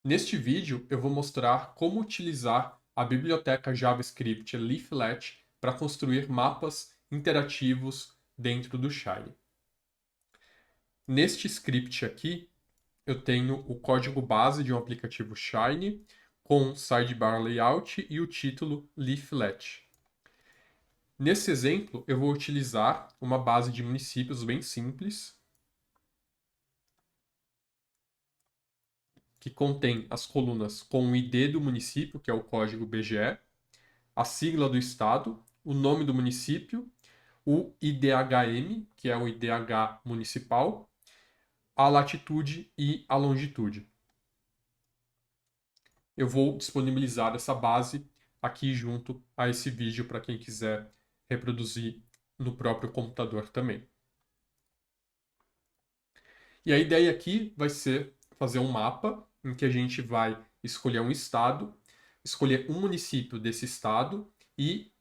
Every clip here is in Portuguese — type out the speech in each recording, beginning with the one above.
Neste vídeo, eu vou mostrar como utilizar a biblioteca JavaScript Leaflet para construir mapas interativos dentro do Shiny. Neste script aqui, eu tenho o código base de um aplicativo Shiny com sidebar layout e o título Leaflet. Nesse exemplo, eu vou utilizar uma base de municípios bem simples, que contém as colunas com o ID do município, que é o código BGE, a sigla do estado, o nome do município, o IDHM, que é o IDH municipal, a latitude e a longitude. Eu vou disponibilizar essa base aqui junto a esse vídeo para quem quiser reproduzir no próprio computador também. E a ideia aqui vai ser fazer um mapa em que a gente vai escolher um estado, escolher um município desse estado e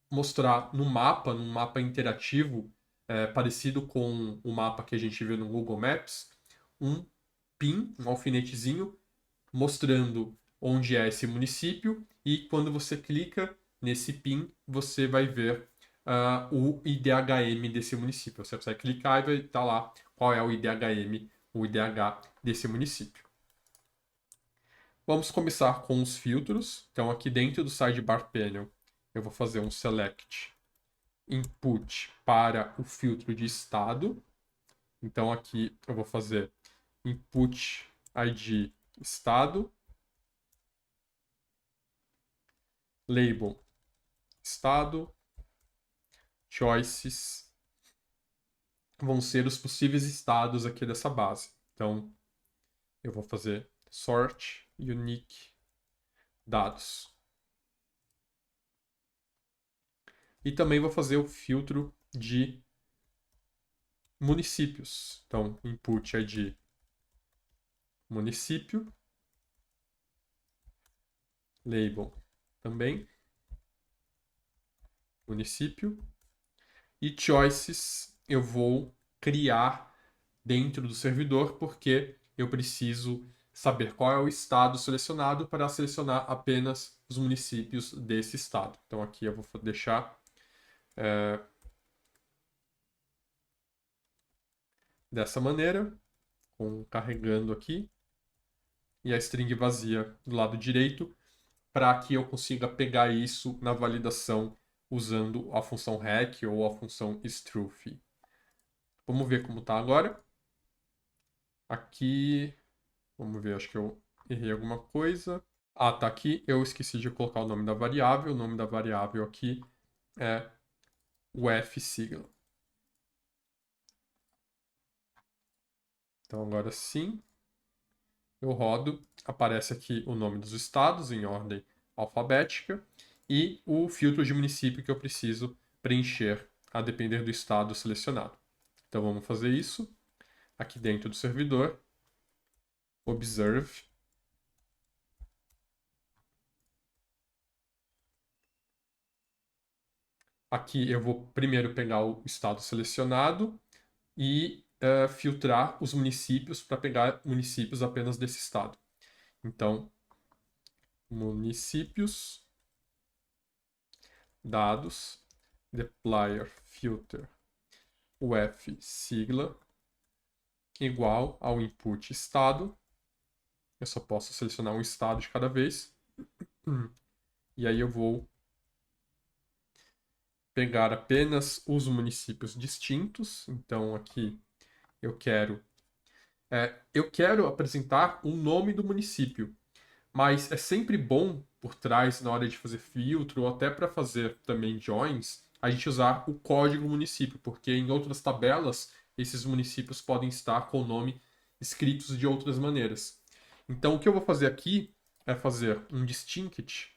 mostrar no mapa, num mapa interativo, parecido com o mapa que a gente viu no Google Maps, um pin, um alfinetezinho, mostrando onde é esse município, e quando você clica nesse pin, você vai ver o IDHM desse município. Você vai clicar e vai estar lá qual é o IDHM, o IDH desse município. Vamos começar com os filtros. Então, aqui dentro do sidebar panel, eu vou fazer um select input para o filtro de estado. Então, aqui eu vou fazer input ID estado, label estado, choices vão ser os possíveis estados aqui dessa base. Então, eu vou fazer sort unique dados. E também vou fazer o filtro de municípios. Então, input ID município, label também, município, e choices eu vou criar dentro do servidor, porque eu preciso saber qual é o estado selecionado para selecionar apenas os municípios desse estado. Então aqui eu vou deixar dessa maneira, carregando aqui, e a string vazia do lado direito, para que eu consiga pegar isso na validação usando a função rec ou a função struth. Vamos ver como está agora. Aqui, vamos ver, acho que eu errei alguma coisa. Ah, tá aqui. Eu esqueci de colocar o nome da variável. O nome da variável aqui é o fsigla. Então agora sim, eu rodo. Aparece aqui o nome dos estados em ordem alfabética e o filtro de município que eu preciso preencher a depender do estado selecionado. Então vamos fazer isso aqui dentro do servidor. Observe. Aqui eu vou primeiro pegar o estado selecionado e filtrar os municípios para pegar municípios apenas desse estado. Então, municípios, dados, dplyr filter uf sigla igual ao input estado. Eu só posso selecionar um estado de cada vez. E aí eu vou pegar apenas os municípios distintos. Então aqui eu quero apresentar o nome do município, mas é sempre bom por trás na hora de fazer filtro ou até para fazer também joins, a gente usar o código município, porque em outras tabelas esses municípios podem estar com o nome escritos de outras maneiras. Então o que eu vou fazer aqui é fazer um distinct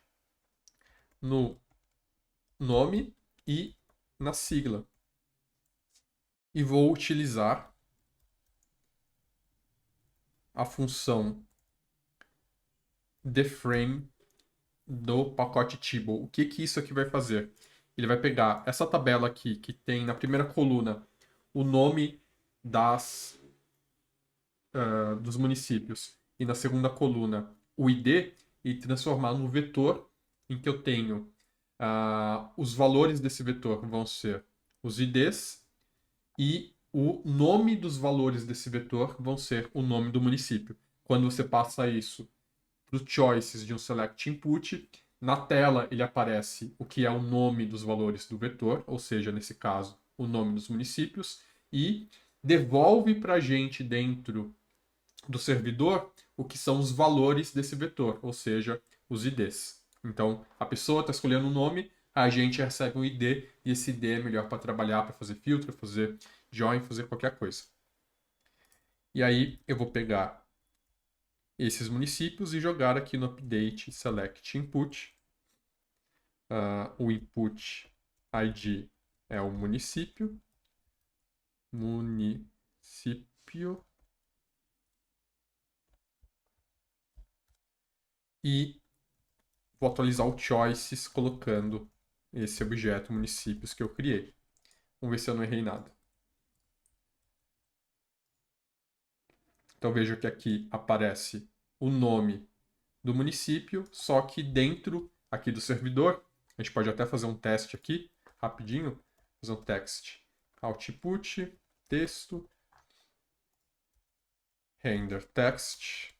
no nome e na sigla. E vou utilizar a função deframe do pacote Tibble. O que que isso aqui vai fazer? Ele vai pegar essa tabela aqui, que tem na primeira coluna o nome dos municípios, e na segunda coluna o ID e transformar num vetor em que eu tenho os valores desse vetor vão ser os IDs e o nome dos valores desse vetor vão ser o nome do município. Quando você passa isso para os choices de um select input, na tela ele aparece o que é o nome dos valores do vetor, ou seja, nesse caso, o nome dos municípios, e devolve para a gente dentro do servidor o que são os valores desse vetor, ou seja, os IDs. Então, a pessoa está escolhendo um nome, a gente recebe um ID, e esse ID é melhor para trabalhar, para fazer filtro, fazer join, fazer qualquer coisa. E aí eu vou pegar esses municípios e jogar aqui no update select input. O input ID é o município. Município. E vou atualizar o choices colocando esse objeto municípios que eu criei. Vamos ver se eu não errei nada. Então veja que aqui aparece o nome do município, só que dentro aqui do servidor, a gente pode até fazer um teste aqui, rapidinho, fazer um text output, texto, render text,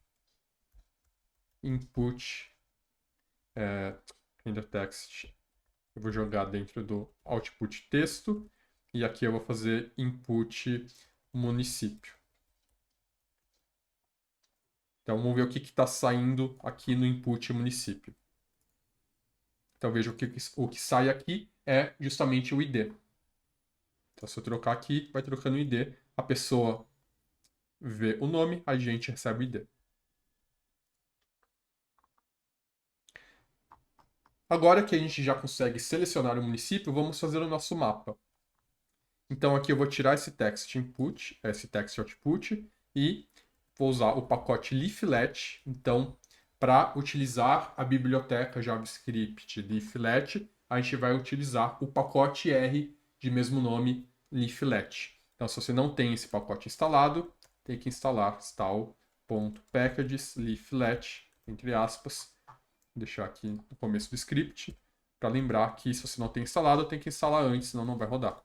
input, render text, eu vou jogar dentro do output texto, e aqui eu vou fazer input município. Então vamos ver o que está saindo aqui no input município. Então veja o que sai aqui é justamente o ID. Então se eu trocar aqui, vai trocando o ID, a pessoa vê o nome, a gente recebe o ID. Agora que a gente já consegue selecionar o município, vamos fazer o nosso mapa. Então aqui eu vou tirar esse text input, esse text output, e vou usar o pacote leaflet. Então, para utilizar a biblioteca JavaScript leaflet, a gente vai utilizar o pacote R de mesmo nome, leaflet. Então, se você não tem esse pacote instalado, tem que instalar install.packages leaflet, entre aspas. Vou deixar aqui no começo do script, para lembrar que se você não tem instalado, tem que instalar antes, senão não vai rodar.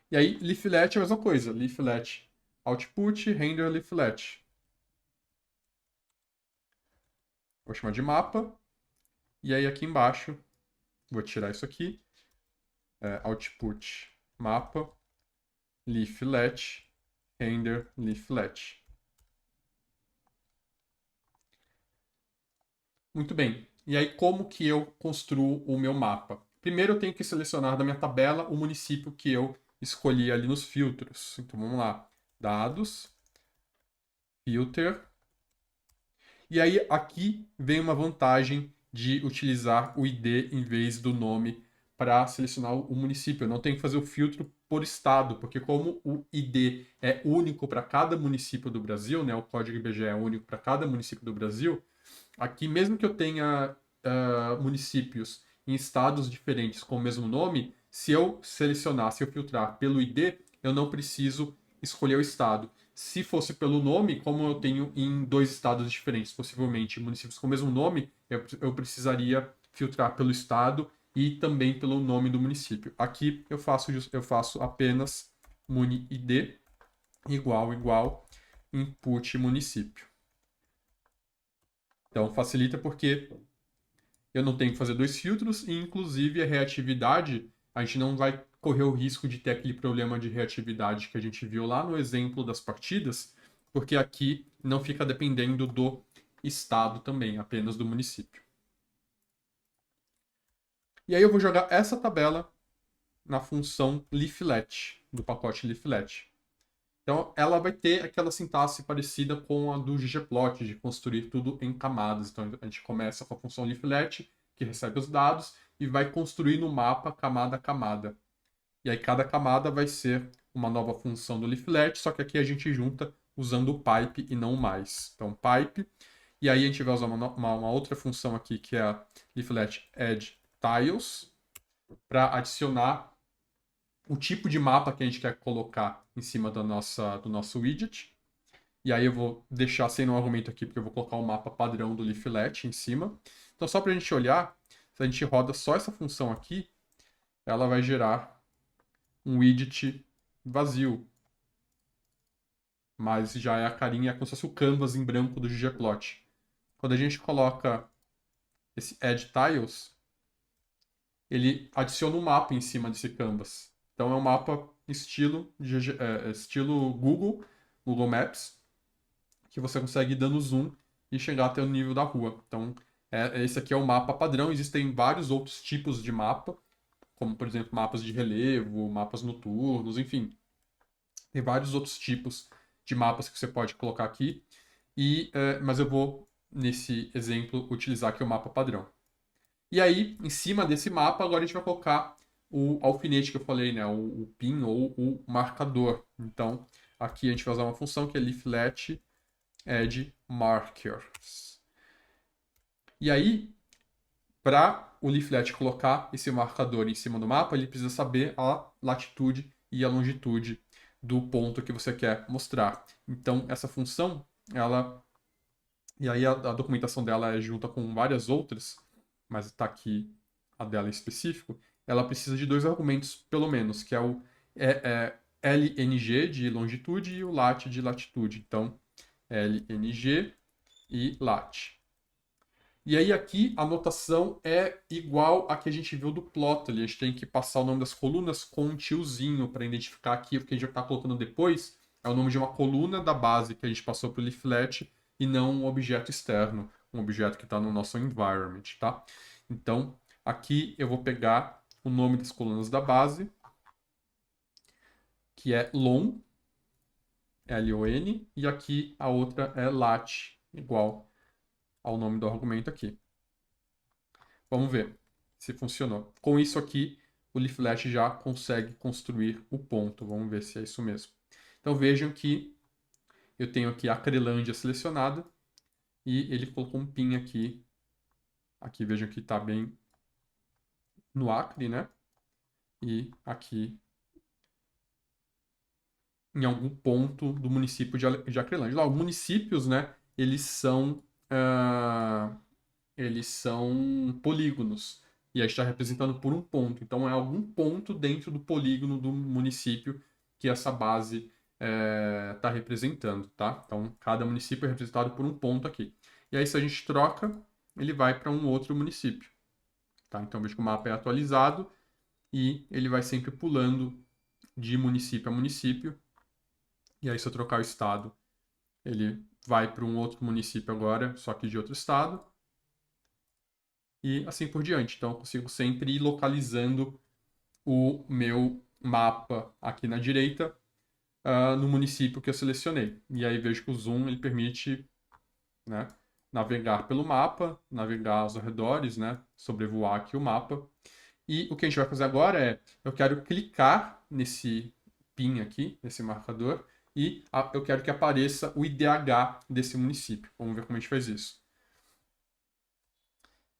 E aí, leaflet é a mesma coisa. Leaflet output, render leaflet. Vou chamar de mapa. E aí aqui embaixo, vou tirar isso aqui. Output mapa, leaflet, render leaflet. Muito bem. E aí como que eu construo o meu mapa? Primeiro eu tenho que selecionar da minha tabela o município que eu escolhi ali nos filtros. Então vamos lá. Dados, filter. E aí aqui vem uma vantagem de utilizar o ID em vez do nome para selecionar o município. Eu não tenho que fazer o filtro por estado, porque como o ID é único para cada município do Brasil, né, o código IBGE é único para cada município do Brasil, aqui mesmo que eu tenha municípios em estados diferentes com o mesmo nome, se eu selecionar, se eu filtrar pelo ID, eu não preciso escolher o estado. Se fosse pelo nome, como eu tenho em 2 estados diferentes, possivelmente municípios com o mesmo nome, eu precisaria filtrar pelo estado e também pelo nome do município. Aqui eu faço apenas muni_id igual input município. Então facilita porque eu não tenho que fazer 2 filtros e inclusive a reatividade, a gente não vai correr o risco de ter aquele problema de reatividade que a gente viu lá no exemplo das partidas, porque aqui não fica dependendo do estado também, apenas do município. E aí eu vou jogar essa tabela na função leaflet, do pacote leaflet. Então ela vai ter aquela sintaxe parecida com a do ggplot, de construir tudo em camadas. Então a gente começa com a função leaflet, que recebe os dados, e vai construir no mapa camada a camada. E aí cada camada vai ser uma nova função do leaflet, só que aqui a gente junta usando o pipe e não o mais. Então pipe, e aí a gente vai usar uma outra função aqui, que é a leaflet add tiles, para adicionar o tipo de mapa que a gente quer colocar em cima do nosso widget. E aí eu vou deixar sem nenhum argumento aqui, porque eu vou colocar o mapa padrão do leaflet em cima. Então, só para a gente olhar, se a gente roda só essa função aqui, ela vai gerar um widget vazio. Mas já é a carinha, é como se fosse o canvas em branco do ggplot. Quando a gente coloca esse add tiles, ele adiciona um mapa em cima desse canvas. Então é um mapa estilo Google Maps, que você consegue ir dando zoom e chegar até o nível da rua. Então, esse aqui é o mapa padrão. Existem vários outros tipos de mapa, como, por exemplo, mapas de relevo, mapas noturnos, enfim. Tem vários outros tipos de mapas que você pode colocar aqui. Mas eu vou, nesse exemplo, utilizar aqui o mapa padrão. E aí, em cima desse mapa, agora a gente vai colocar o alfinete que eu falei, né? O pin ou o marcador. Então, aqui a gente vai usar uma função que é leaflet add markers. E aí, para o leaflet colocar esse marcador em cima do mapa, ele precisa saber a latitude e a longitude do ponto que você quer mostrar. Então, essa função, ela... E aí a documentação dela é junta com várias outras, mas está aqui a dela em específico. Ela precisa de dois argumentos, pelo menos, que é o LNG de longitude e o lat de latitude. Então, LNG e lat. E aí aqui a notação é igual a que a gente viu do Plotly. A gente tem que passar o nome das colunas com um tiozinho para identificar aqui, o que a gente vai estar colocando depois é o nome de uma coluna da base que a gente passou para o leaflet e não um objeto externo, um objeto que está no nosso environment, tá? Então, aqui eu vou pegar o nome das colunas da base, que é lon, L-O-N, e aqui a outra é lat, igual ao nome do argumento aqui. Vamos ver se funcionou. Com isso aqui, o leaflet já consegue construir o ponto. Vamos ver se é isso mesmo. Então vejam que eu tenho aqui a Crelândia selecionada e ele colocou um pin aqui. Aqui vejam que está bem no Acre, né? E aqui em algum ponto do município de Acrelândia. Lá, os municípios, né? Eles são polígonos. E aí está representando por um ponto. Então é algum ponto dentro do polígono do município que essa base está representando, tá? Então cada município é representado por um ponto aqui. E aí se a gente troca, ele vai para um outro município, tá? Então veja que o mapa é atualizado e ele vai sempre pulando de município a município. E aí se eu trocar o estado, ele vai para um outro município agora, só que de outro estado. E assim por diante. Então, eu consigo sempre ir localizando o meu mapa aqui na direita no município que eu selecionei. E aí vejo que o zoom ele permite, né, navegar pelo mapa, navegar aos arredores, né, sobrevoar aqui o mapa. E o que a gente vai fazer agora é, eu quero clicar nesse pin aqui, nesse marcador, e eu quero que apareça o IDH desse município. Vamos ver como a gente faz isso.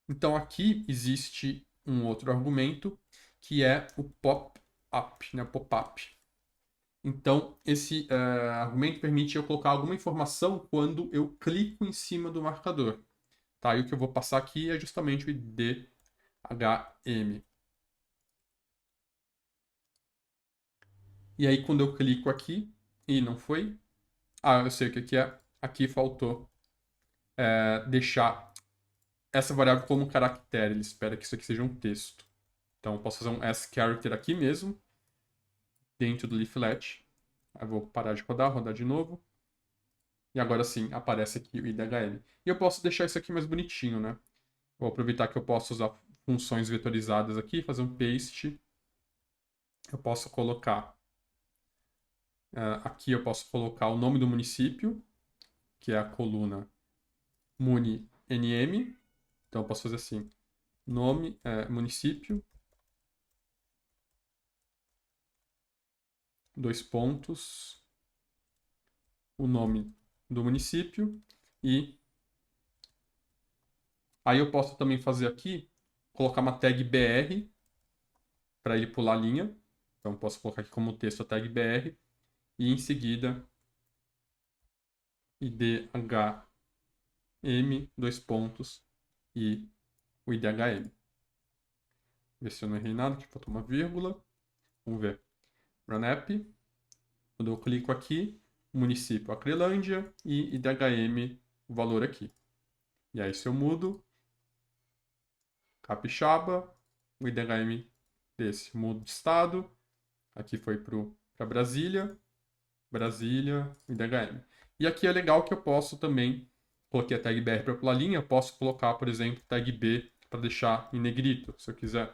Então aqui existe um outro argumento que é o pop-up, né? Pop-up. Então esse argumento permite eu colocar alguma informação quando eu clico em cima do marcador. Tá? E o que eu vou passar aqui é justamente o IDHM. E aí quando eu clico aqui e não foi, eu sei o que é. Aqui faltou deixar essa variável como caractere. Ele espera que isso aqui seja um texto. Então eu posso fazer um s-character aqui mesmo, dentro do leaflet. Eu vou parar de rodar de novo. E agora sim, aparece aqui o IDHM. E eu posso deixar isso aqui mais bonitinho, né? Vou aproveitar que eu posso usar funções vetorizadas aqui, fazer um paste. Eu posso colocar... aqui eu posso colocar o nome do município, que é a coluna muni-nm. Então eu posso fazer assim, nome, município, dois pontos, o nome do município e aí eu posso também fazer aqui, colocar uma tag BR para ele pular a linha. Então posso colocar aqui como texto a tag BR e em seguida IDHM, dois pontos, e o IDHM. Ver se eu não errei nada, que faltou uma vírgula. Vamos ver. RunApp. Quando eu clico aqui, município Acrelândia e IDHM, o valor aqui. E aí se eu mudo, Capixaba, o IDHM desse, mudo de estado, aqui foi para Brasília, Brasília, IDHM. E aqui é legal que eu posso também, coloquei a tag BR para pular linha, eu posso colocar, por exemplo, tag B para deixar em negrito, se eu quiser.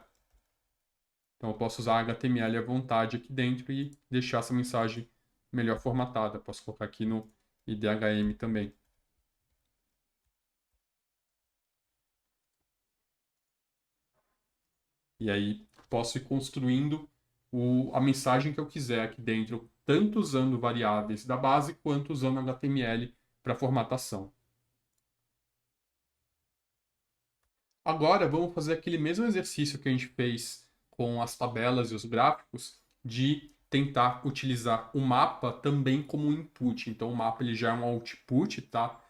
Então eu posso usar HTML à vontade aqui dentro e deixar essa mensagem melhor formatada. Posso colocar aqui no IDHM também. E aí posso ir construindo a mensagem que eu quiser aqui dentro, tanto usando variáveis da base quanto usando HTML para formatação. Agora vamos fazer aquele mesmo exercício que a gente fez com as tabelas e os gráficos de tentar utilizar o mapa também como input. Então o mapa ele já é um output, tá?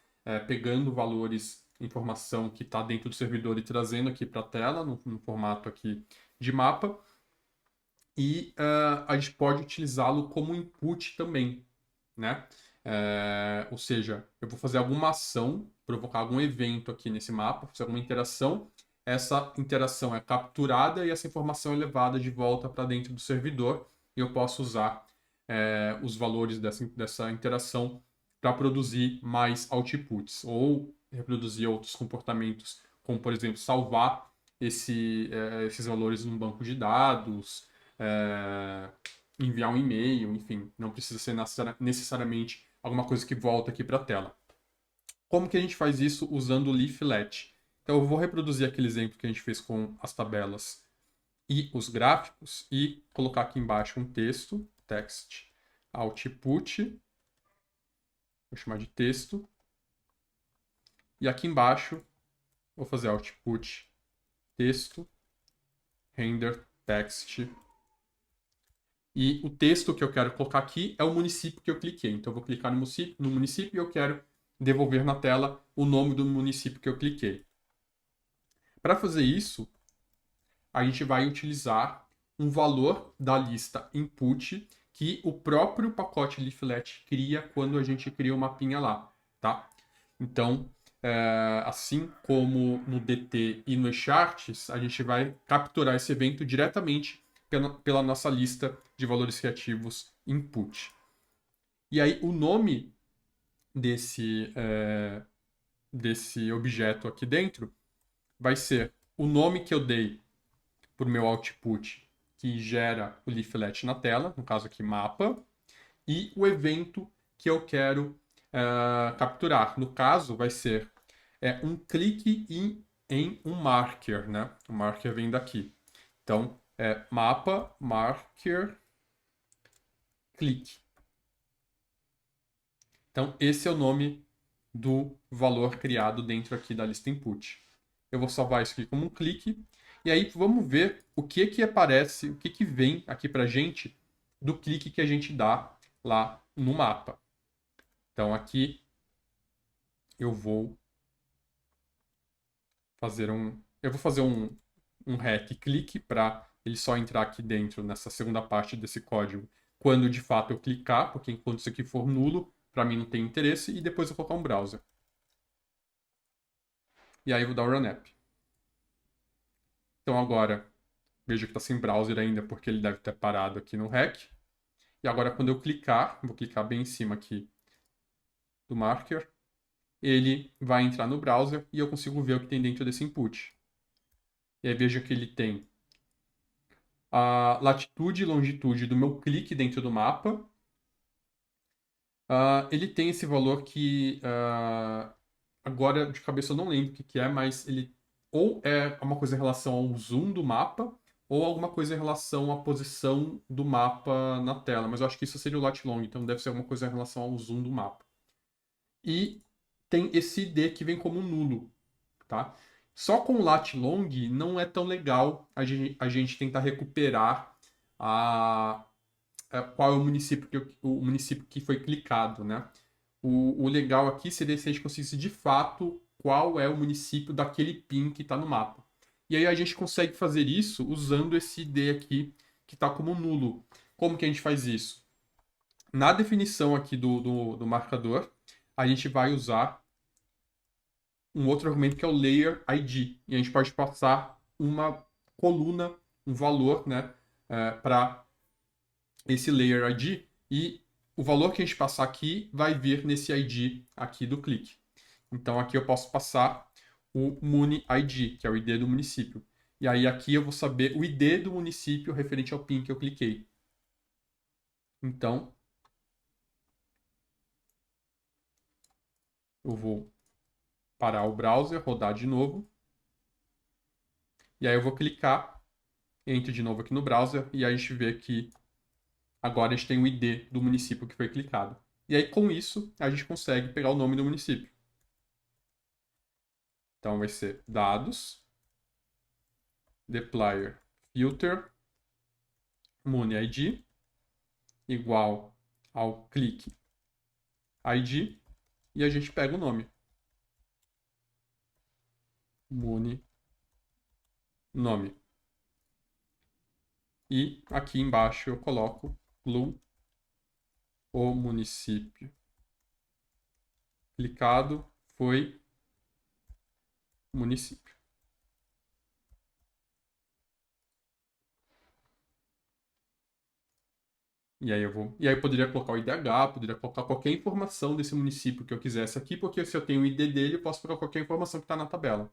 Pegando valores, informação que está dentro do servidor e trazendo aqui para a tela no formato aqui de mapa. E a gente pode utilizá-lo como input também, né? Ou seja, eu vou fazer alguma ação, provocar algum evento aqui nesse mapa, fazer alguma interação. Essa interação é capturada e essa informação é levada de volta para dentro do servidor e eu posso usar os valores dessa interação para produzir mais outputs ou reproduzir outros comportamentos, como por exemplo salvar esses valores num banco de dados, é, enviar um e-mail, enfim, não precisa ser necessariamente alguma coisa que volta aqui para a tela. Como que a gente faz isso usando o leaflet? Então eu vou reproduzir aquele exemplo que a gente fez com as tabelas e os gráficos e colocar aqui embaixo um texto, text output, vou chamar de texto, e aqui embaixo vou fazer output texto render text. E o texto que eu quero colocar aqui é o município que eu cliquei. Então eu vou clicar no município e eu quero devolver na tela o nome do município que eu cliquei. Para fazer isso, a gente vai utilizar um valor da lista input que o próprio pacote leaflet cria quando a gente cria o mapinha lá, tá? Então, assim como no DT e no Charts, a gente vai capturar esse evento diretamente pela nossa lista de valores criativos input. E aí, o nome desse objeto aqui dentro vai ser o nome que eu dei para o meu output que gera o leaflet na tela, no caso aqui mapa, e o evento que eu quero capturar. No caso, vai ser um clique em um marker, né? O marker vem daqui. Então, mapa, marker, clique. Então, esse é o nome do valor criado dentro aqui da lista input. Eu vou salvar isso aqui como um clique. E aí vamos ver o que aparece, o que vem aqui pra gente do clique que a gente dá lá no mapa. Então aqui eu vou fazer um REC clique para ele só entrar aqui dentro nessa segunda parte desse código quando de fato eu clicar, porque enquanto isso aqui for nulo, para mim não tem interesse, e depois eu colocar um browser. E aí eu vou dar o run app. Então agora, veja que está sem browser ainda, porque ele deve ter parado aqui no REC. E agora quando eu clicar, vou clicar bem em cima aqui do marker, ele vai entrar no browser e eu consigo ver o que tem dentro desse input. E aí veja que ele tem a latitude e longitude do meu clique dentro do mapa. Ele tem esse valor que agora de cabeça eu não lembro o que é, mas ele ou é uma coisa em relação ao zoom do mapa ou alguma coisa em relação à posição do mapa na tela. Mas eu acho que isso seria o lat long, então deve ser alguma coisa em relação ao zoom do mapa. E tem esse ID que vem como nulo, tá? Só com o lat long não é tão legal a gente tentar recuperar qual é o município que foi clicado, né? O legal aqui seria se a gente conseguisse de fato qual é o município daquele PIN que está no mapa. E aí a gente consegue fazer isso usando esse ID aqui que está como nulo. Como que a gente faz isso? Na definição aqui do marcador, a gente vai usar um outro argumento que é o layer ID. E a gente pode passar uma coluna, um valor, né, para esse layer ID. E o valor que a gente passar aqui vai vir nesse ID aqui do clique. Então aqui eu posso passar o Muni ID, que é o ID do município. E aí aqui eu vou saber o ID do município referente ao PIN que eu cliquei. Então, eu vou parar o browser, rodar de novo. E aí eu vou clicar, entro de novo aqui no browser e aí a gente vê que agora a gente tem o ID do município que foi clicado. E aí com isso a gente consegue pegar o nome do município. Então vai ser dados, dplyr filter, Muni ID, igual ao clique ID, e a gente pega o nome. Muni nome. E aqui embaixo eu coloco clue o município clicado foi município. E aí eu poderia colocar o IDH, poderia colocar qualquer informação desse município que eu quisesse aqui, porque se eu tenho o ID dele, eu posso colocar qualquer informação que está na tabela.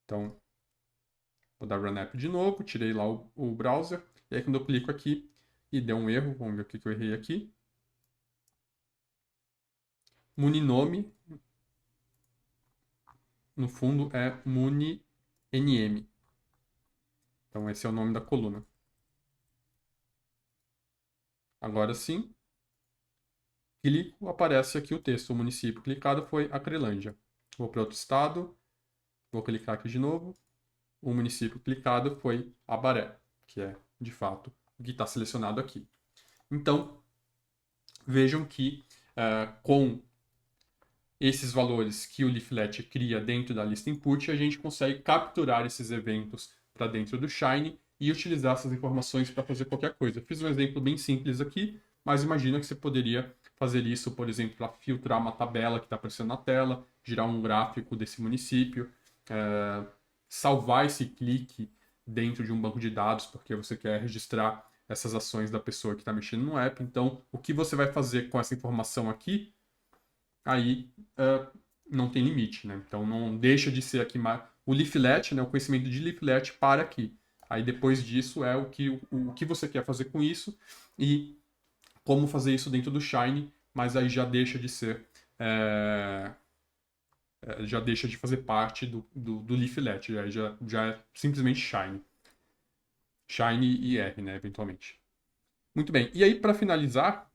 Então, vou dar run app de novo, tirei lá o browser, e aí quando eu clico aqui e deu um erro, vamos ver o que eu errei aqui. Muninome, no fundo, é muninm. Então, esse é o nome da coluna. Agora sim, clico, aparece aqui o texto. O município clicado foi Acrelândia. Vou para outro estado, vou clicar aqui de novo. O município clicado foi Abaré, que é, de fato, o que está selecionado aqui. Então, vejam que com esses valores que o leaflet cria dentro da lista input, a gente consegue capturar esses eventos para dentro do Shine e utilizar essas informações para fazer qualquer coisa. Eu fiz um exemplo bem simples aqui, mas imagina que você poderia fazer isso, por exemplo, para filtrar uma tabela que está aparecendo na tela, girar um gráfico desse município, salvar esse clique dentro de um banco de dados, porque você quer registrar essas ações da pessoa que está mexendo no app. Então, o que você vai fazer com essa informação aqui, aí não tem limite, né? Então, não deixa de ser aqui o leaflet, né? O conhecimento de leaflet para aqui. Aí, depois disso, é o que você quer fazer com isso e como fazer isso dentro do Shine, mas aí já deixa de ser... já deixa de fazer parte do leaflet, já é simplesmente Shine. Shine e R, né, eventualmente. Muito bem, e aí para finalizar,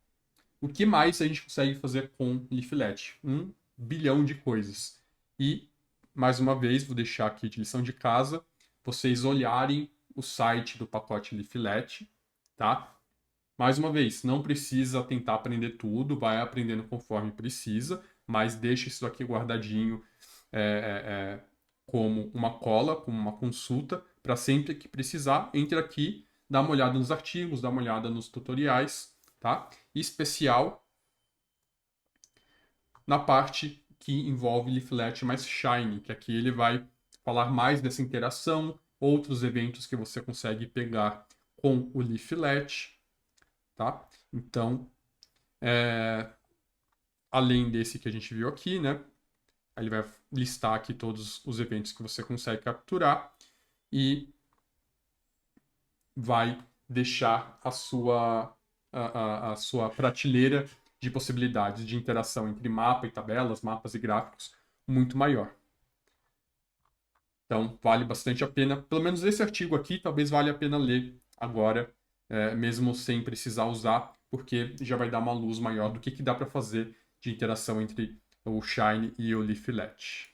o que mais a gente consegue fazer com leaflet? 1 bilhão de coisas. E, mais uma vez, vou deixar aqui de lição de casa, vocês olharem o site do pacote leaflet, tá? Mais uma vez, não precisa tentar aprender tudo, vai aprendendo conforme precisa, mas deixa isso aqui guardadinho como uma cola, como uma consulta, para sempre que precisar, entre aqui, dá uma olhada nos artigos, dá uma olhada nos tutoriais, tá? Em especial na parte que envolve leaflet mais Shine, que aqui ele vai falar mais dessa interação, outros eventos que você consegue pegar com o leaflet, tá? Então, além desse que a gente viu aqui, né? Ele vai listar aqui todos os eventos que você consegue capturar e vai deixar a sua prateleira de possibilidades de interação entre mapa e tabelas, mapas e gráficos muito maior. Então, vale bastante a pena, pelo menos esse artigo aqui, talvez valha a pena ler agora, mesmo sem precisar usar, porque já vai dar uma luz maior do que dá para fazer de interação entre o Shine e o Leaflet.